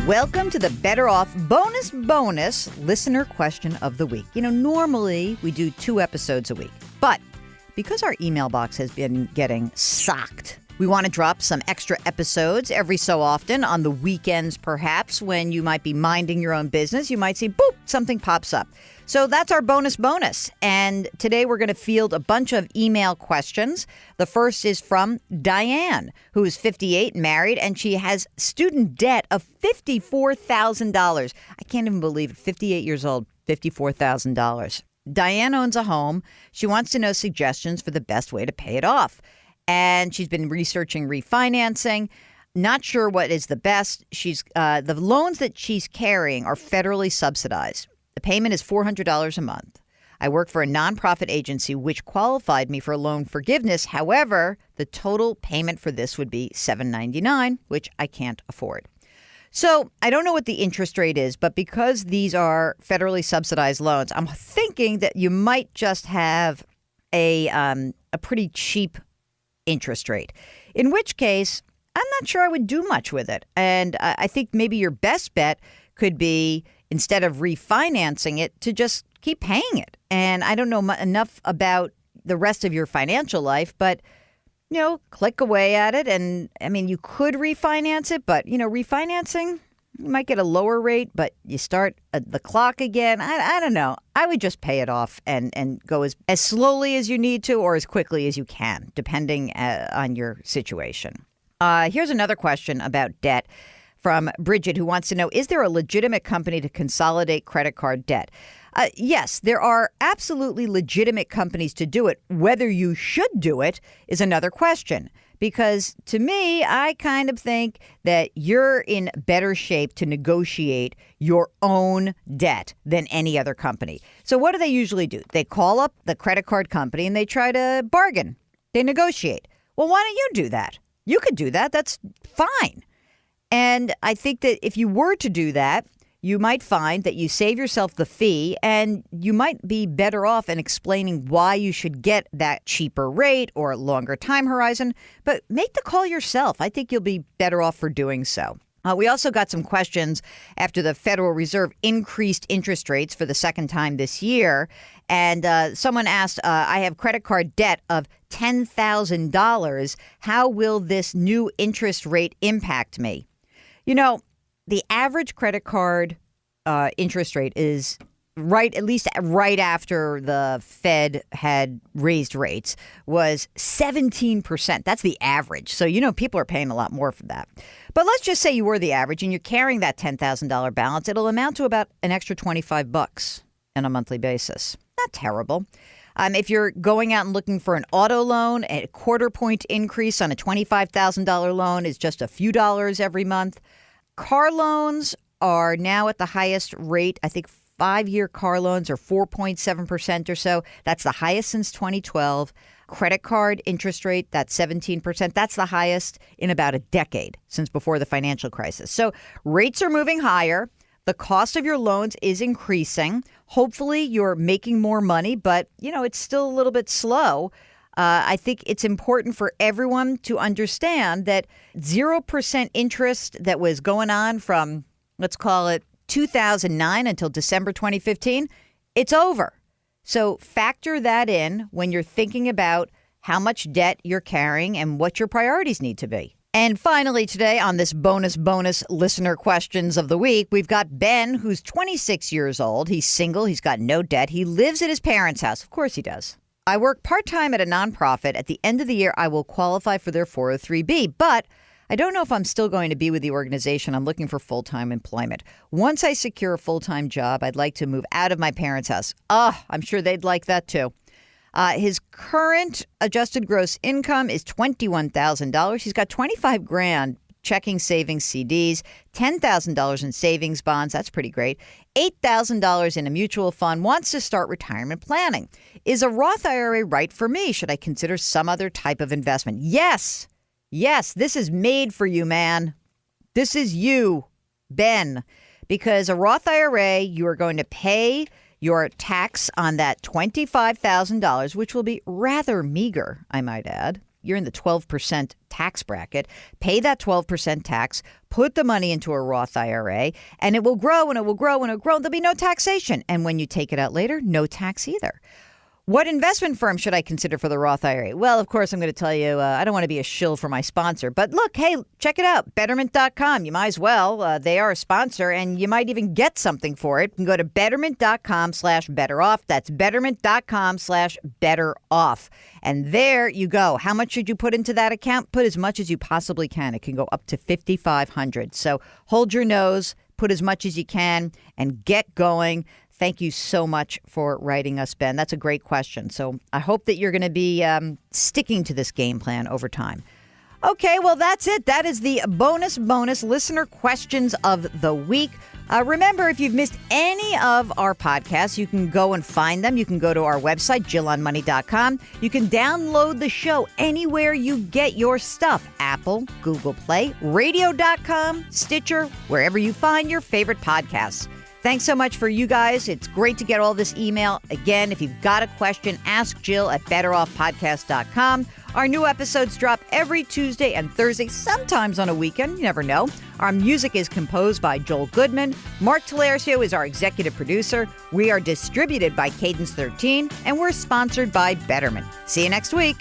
Welcome to the Better Off bonus listener question of the week. Normally we do 2 episodes a week, but because our email box has been getting socked, we want to drop some extra episodes every so often on the weekends, perhaps, when you might be minding your own business. You might see, boop, something pops up. So that's our bonus. And today we're going to field a bunch of email questions. The first is from Diane, who is 58, married, and she has student debt of $54,000. I can't even believe it. 58 years old, $54,000. Diane owns a home. She wants to know suggestions for the best way to pay it off. And she's been researching refinancing. Not sure what is the best. The loans that she's carrying are federally subsidized. The payment is $400 a month. I work for a nonprofit agency which qualified me for loan forgiveness. However, the total payment for this would be $799, which I can't afford. So I don't know what the interest rate is, but because these are federally subsidized loans, I'm thinking that you might just have a pretty cheap interest rate, in which case I'm not sure I would do much with it. And I think maybe your best bet could be, instead of refinancing it, to just keep paying it. And I don't know enough about the rest of your financial life, but, click away at it. And I mean, you could refinance it, but, refinancing, you might get a lower rate, but you start the clock again. I don't know. I would just pay it off and go as slowly as you need to or as quickly as you can, depending on your situation. Here's another question about debt from Bridget, who wants to know, is there a legitimate company to consolidate credit card debt? Yes, there are absolutely legitimate companies to do it. Whether you should do it is another question. Because to me, I kind of think that you're in better shape to negotiate your own debt than any other company. So what do they usually do? They call up the credit card company and they try to bargain. They negotiate. Well, why don't you do that? You could do that. That's fine. And I think that if you were to do that, you might find that you save yourself the fee and you might be better off in explaining why you should get that cheaper rate or longer time horizon. But make the call yourself. I think you'll be better off for doing so. We also got some questions after the Federal Reserve increased interest rates for the second time this year. And someone asked, I have credit card debt of $10,000. How will this new interest rate impact me? The average credit card interest rate is at least right after the Fed had raised rates, was 17%. That's the average. So, people are paying a lot more for that. But let's just say you were the average and you're carrying that $10,000 balance. It'll amount to about an extra $25 on a monthly basis. Not terrible. If you're going out and looking for an auto loan, a quarter-point increase on a $25,000 loan is just a few dollars every month. Car loans are now at the highest rate. I think 5-year car loans are 4.7% or so. That's the highest since 2012. Credit card interest rate, that's 17%. That's the highest in about a decade since before the financial crisis. So rates are moving higher. The cost of your loans is increasing. Hopefully you're making more money, but, it's still a little bit slow. I think it's important for everyone to understand that 0% interest that was going on from, let's call it 2009 until December 2015, it's over. So factor that in when you're thinking about how much debt you're carrying and what your priorities need to be. And finally today on this bonus listener questions of the week, we've got Ben, who's 26 years old. He's single. He's got no debt. He lives at his parents' house. Of course he does. I work part-time at a nonprofit. At the end of the year, I will qualify for their 403B, but I don't know if I'm still going to be with the organization. I'm looking for full-time employment. Once I secure a full-time job, I'd like to move out of my parents' house. I'm sure they'd like that too. His current adjusted gross income is $21,000. He's got $25,000 checking, savings, CDs, $10,000 in savings bonds. That's pretty great. $8,000 in a mutual fund. Wants to start retirement planning. Is a Roth IRA right for me? Should I consider some other type of investment? Yes. This is made for you, man. This is you, Ben. Because a Roth IRA, you are going to pay your tax on that $25,000, which will be rather meager, I might add. you're in the 12% tax bracket. Pay that 12% tax, put the money into a Roth IRA, and it will grow and it will grow and it will grow. There'll be no taxation. And when you take it out later, no tax either. What investment firm should I consider for the Roth IRA? Well, of course, I'm going to tell you, I don't want to be a shill for my sponsor. But look, hey, check it out, Betterment.com. You might as well. They are a sponsor, and you might even get something for it. You can go to Betterment.com/betteroff. That's Betterment.com/betteroff. And there you go. How much should you put into that account? Put as much as you possibly can. It can go up to $5,500. So hold your nose, put as much as you can, and get going. Thank you so much for writing us, Ben. That's a great question. So I hope that you're going to be sticking to this game plan over time. Okay, well, that's it. That is the bonus listener questions of the week. Remember, if you've missed any of our podcasts, you can go and find them. You can go to our website, JillOnMoney.com. You can download the show anywhere you get your stuff. Apple, Google Play, Radio.com, Stitcher, wherever you find your favorite podcasts. Thanks so much for you guys. It's great to get all this email. Again, if you've got a question, ask Jill at betteroffpodcast.com. Our new episodes drop every Tuesday and Thursday, sometimes on a weekend. You never know. Our music is composed by Joel Goodman. Mark Talercio is our executive producer. We are distributed by Cadence 13, and we're sponsored by Betterment. See you next week.